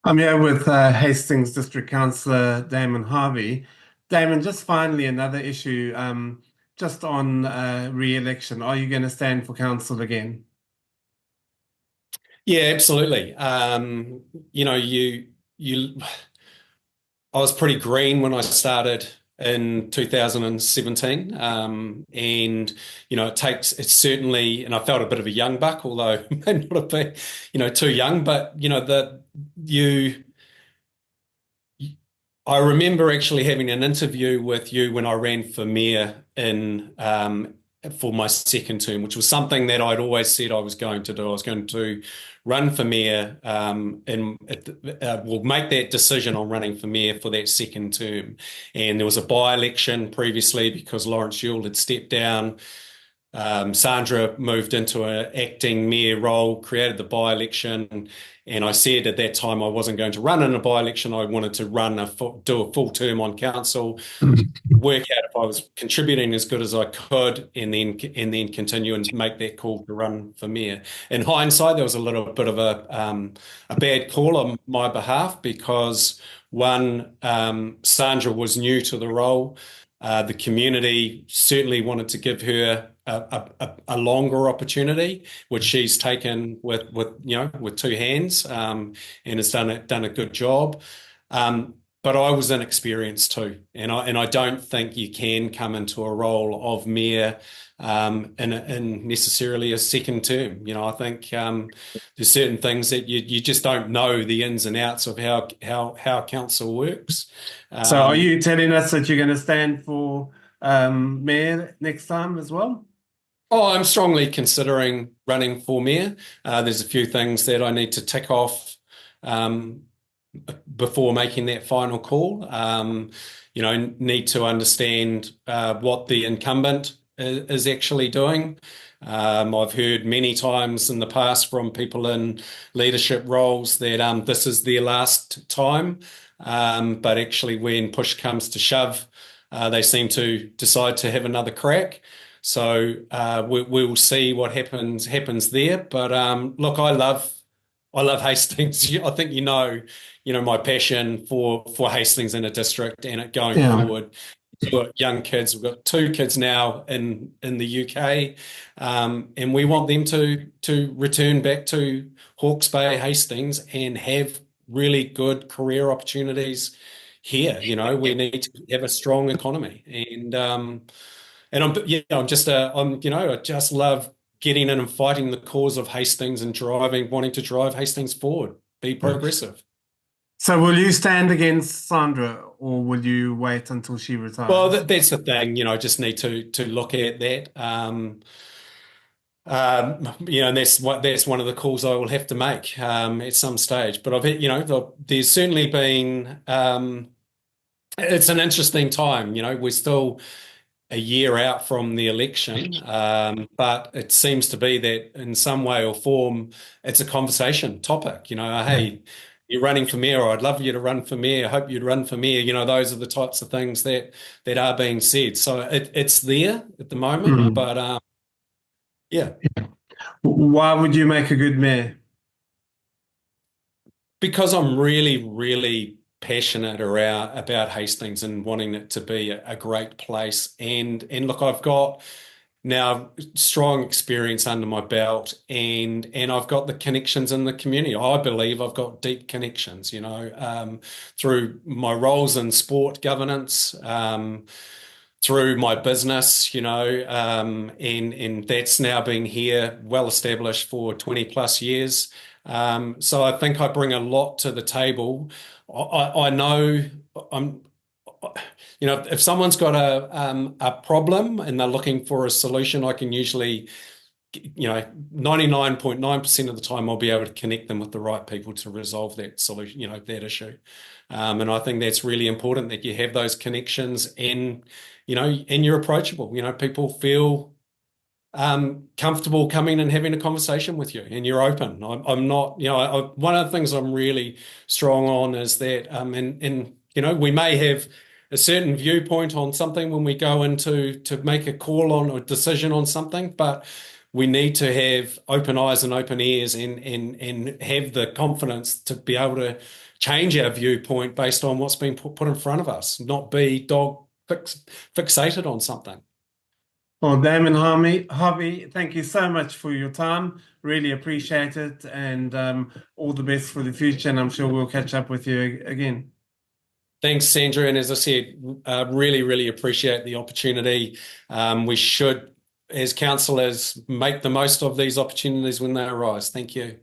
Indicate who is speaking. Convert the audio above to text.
Speaker 1: I'm here with Hastings District Councillor Damon Harvey. Damon, just finally another issue, just on re-election. Are you going to stand for council again?
Speaker 2: Yeah, absolutely. You know, you I was pretty green when I started in 2017. And it's certainly, and I felt a bit of a young buck, although it may not have been, too young, but you I remember actually having an interview with you when I ran for mayor in for my second term, which was something that I'd always said I was going to do. I was going to run for mayor, and we'll make that decision on running for mayor for that second term. And there was a by-election previously because Lawrence Yule had stepped down. Sandra moved into an acting mayor role, created the by-election, and I said at that time I wasn't going to run in a by-election. I wanted to do a full term on council, work out if I was contributing as good as I could, and then continue and make that call to run for mayor. In hindsight, there was a little bit of a bad call on my behalf because one, Sandra was new to the role. The community certainly wanted to give her a longer opportunity, which she's taken with two hands, and has done a good job. But I was inexperienced too, and I don't think you can come into a role of mayor in necessarily a second term. I think there's certain things that you just don't know the ins and outs of how council works.
Speaker 1: So are
Speaker 2: Um,
Speaker 1: you telling us that you're going to stand for mayor next time as well?
Speaker 2: Oh, I'm strongly considering running for mayor. There's a few things that I need to tick off um, before making that final call. Need to understand what the incumbent is actually doing. I've heard many times in the past from people in leadership roles that this is their last time. But actually, when push comes to shove, they seem to decide to have another crack. So we'll see what happens there. But look, I love Hastings. I think my passion for Hastings in a district and it going
Speaker 1: Yeah.
Speaker 2: forward. We've got young kids. We've got two kids now in the UK, and we want them to return back to Hawke's Bay, Hastings, and have really good career opportunities here. We need to have a strong economy, and I just love getting in and fighting the cause of Hastings and wanting to drive Hastings forward, be progressive.
Speaker 1: So will you stand against Sandra or will you wait until she
Speaker 2: Well,
Speaker 1: retires?
Speaker 2: that's the thing, just need to look at that. And that's one of the calls I will have to make at some stage. But there's certainly been it's an interesting time. We're still a year out from the election, but it seems to be that in some way or form, it's a conversation topic. Hey, you're running for mayor, or I'd love you to run for mayor. I hope you'd run for mayor. Those are the types of things that are being said. So it's there at the moment,
Speaker 1: Mm.
Speaker 2: but yeah,
Speaker 1: Why would you make a good mayor?
Speaker 2: because I'm really, really passionate about Hastings and wanting it to be a great place. And look, I've got now strong experience under my belt, and I've got the connections in the community. I believe I've got deep connections, through my roles in sport governance, through my business, and that's now been here well established for 20 plus years. So I think I bring a lot to the table. I know I'm, if someone's got a problem and they're looking for a solution, I can usually, 99.9% of the time I'll be able to connect them with the right people to resolve that solution, that issue. And I think that's really important that you have those connections and you're approachable. People feel comfortable coming and having a conversation with you, and you're open. I'm not, one of the things I'm really strong on is that, and we may have a certain viewpoint on something when we go into to make a call on a decision on something, but we need to have open eyes and open ears and have the confidence to be able to change our viewpoint based on what's been put in front of us, not be fixated on something.
Speaker 1: Well, Harvey, thank you so much for your time. Really appreciate it, and all the best for the future. And I'm sure we'll catch up with you again.
Speaker 2: Thanks, Sandra. And as I said, really, really appreciate the opportunity. We should, as councillors, make the most of these opportunities when they arise. Thank you.